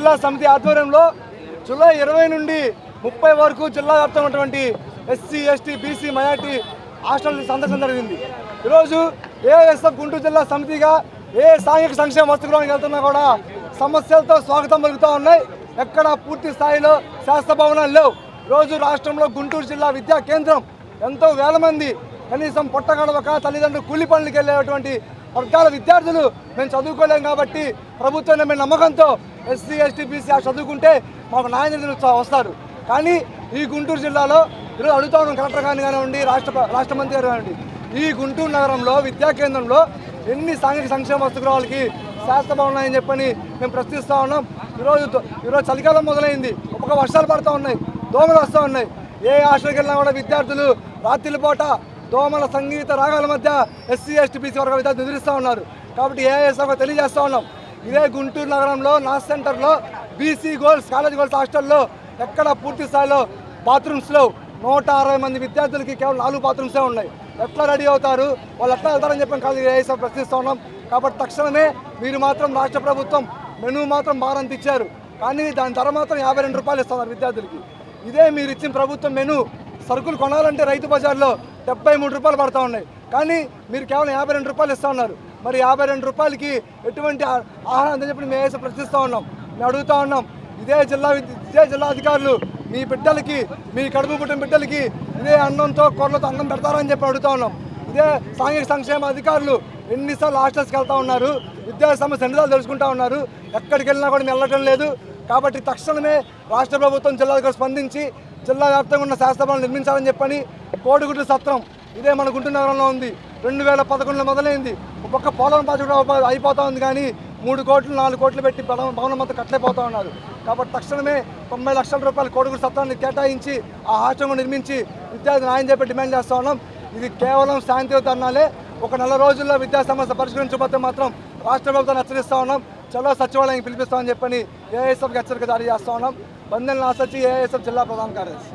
జిల్లా సమితి ఆధ్వర్యంలో జూలై 20 నుండి 30 వరకు జిల్లా వ్యాప్తంగా ఉన్నటువంటి SC ST BC minority hostel సందర్శన జరిగింది. ఈరోజు ఏఎస్ఎఫ్ గుంటూరు జిల్లా సమితిగా ఏ సాంఘిక సంక్షేమ వసతిగృహానికి వెళ్తున్నా కూడా సమస్యలతో స్వాగతం పలుకుతూ ఉన్నాయి. ఎక్కడ పూర్తి స్థాయిలో శాస్త్ర భవనాలు లేవు. ఈరోజు రాష్ట్రంలో గుంటూరు జిల్లా విద్యా కేంద్రం ఎంతో వేల మంది కనీసం పొట్టగడవక తల్లిదండ్రులు కూలి పనులకు వెళ్ళేటువంటి వర్గాల విద్యార్థులు మేము చదువుకోలేం కాబట్టి ప్రభుత్వం మేము నమ్మకంతో ఎస్సీ ఎస్టీ బీసీ చదువుకుంటే మాకు న్యాయం వస్తారు. కానీ ఈ గుంటూరు జిల్లాలో ఈరోజు అడుగుతా ఉన్నాం కలెక్టర్ గారిని కానివ్వండి, రాష్ట్ర మంత్రి గారు కానివ్వండి, ఈ గుంటూరు నగరంలో విద్యా కేంద్రంలో ఎన్ని సాంఘిక సంక్షేమ వసతిగృహాలకి శాస్త్ర భవనాలని చెప్పని మేము ప్రశ్నిస్తూ ఉన్నాం. ఈరోజు చలికాలం మొదలైంది, ఒక వర్షాలు పడుతూ ఉన్నాయి, దోమలు వస్తూ ఉన్నాయి. ఏ హాస్టల్కి వెళ్ళినా కూడా విద్యార్థులు రాత్రిపూట దోమల సంగీత రాగాల మధ్య ఎస్సీ ఎస్టీ బీసీ వర్గ విద్యార్థులు నిద్రిస్తూ ఉన్నారు. కాబట్టి ఏఎస్ఎఫ్ తెలియజేస్తూ ఉన్నాం, ఇదే గుంటూరు నగరంలో నాస్ సెంటర్లో బీసీ గర్ల్స్ కాలేజ్ గర్ల్స్ హాస్టల్లో ఎక్కడ పూర్తి స్థాయిలో బాత్రూమ్స్లో 160 మంది విద్యార్థులకి కేవలం 4 బాత్రూమ్సే ఉన్నాయి. ఎట్లా రెడీ అవుతారు, వాళ్ళు ఎట్లా వెళ్తారని చెప్పి కాదు ఏఎస్ఎఫ్ ప్రశ్నిస్తూ ఉన్నాం. కాబట్టి తక్షణమే మీరు మాత్రం రాష్ట్ర ప్రభుత్వం మెనూ మాత్రం భారంత ఇచ్చారు, కానీ దాని ధర మాత్రం 52 రూపాయలు ఇస్తున్నారు విద్యార్థులకి. ఇదే మీరు ఇచ్చిన ప్రభుత్వం మెనూ సరుకులు కొనాలంటే రైతు బజార్లో 73 రూపాయలు పడుతూ ఉన్నాయి, కానీ మీరు కేవలం 52 రూపాయలు ఇస్తూ ఉన్నారు. మరి 52 రూపాయలకి ఎటువంటి ఆహారం అని చెప్పి మేము ఏఎస్ఎఫ్ ప్రశ్నిస్తూ ఉన్నాం. మేము అడుగుతూ ఉన్నాం, ఇదే జిల్లా అధికారులు మీ బిడ్డలకి, మీ కడుపు పుట్టిన బిడ్డలకి ఇదే అన్నంతో కూరలతో అన్నం పెడతారని చెప్పి అడుగుతూ ఉన్నాం. ఇదే సాంఘిక సంక్షేమ అధికారులు ఎన్నిసార్లు హాస్టల్స్కి వెళ్తూ ఉన్నారు, విద్యా సమస్య ఎన్నిసార్లు తెలుసుకుంటూ ఉన్నారు, ఎక్కడికి వెళ్ళినా కూడా వెళ్ళటం లేదు. కాబట్టి తక్షణమే రాష్ట్ర ప్రభుత్వం జిల్లాలకు స్పందించి జిల్లా వ్యాప్తంగా ఉన్న శాస్త్రభవనాలు నిర్మించాలని చెప్పని కోడిగుడ్ల సత్రం ఇదే మన గుంటూరు నగరంలో ఉంది. 2011లో మొదలైంది. ఒక్క పోలవరం ప్రాజెక్టు అయిపోతూ ఉంది, కానీ 3 కోట్లు 4 కోట్లు పెట్టి భవనం మొత్తం కట్టలేకపోతూ ఉన్నారు. కాబట్టి తక్షణమే 90 లక్షల రూపాయలు కోడిగుడ్ల సత్రాన్ని కేటాయించి ఆ హాస్టల్ నిర్మించి విద్యార్థి న్యాయం చెప్పి డిమాండ్ చేస్తూ ఉన్నాం. ఇది కేవలం శాంతియుత ధర్నాలే. ఒక నెల రోజుల్లో విద్యా సమస్య పరిష్కరించకపోతే మాత్రం రాష్ట్ర ప్రభుత్వాన్ని హెచ్చరిస్తూ ఉన్నాం. చలో సచివాలయం పిలిపిస్తామని చెప్పని ఏఎస్ఎఫ్కి హెచ్చరిక జారీ చేస్తూ ఉన్నాం. బందెల నాసచ్చి ఏఎస్ఎఫ్ జిల్లా ప్రధాన కార్యదర్శి.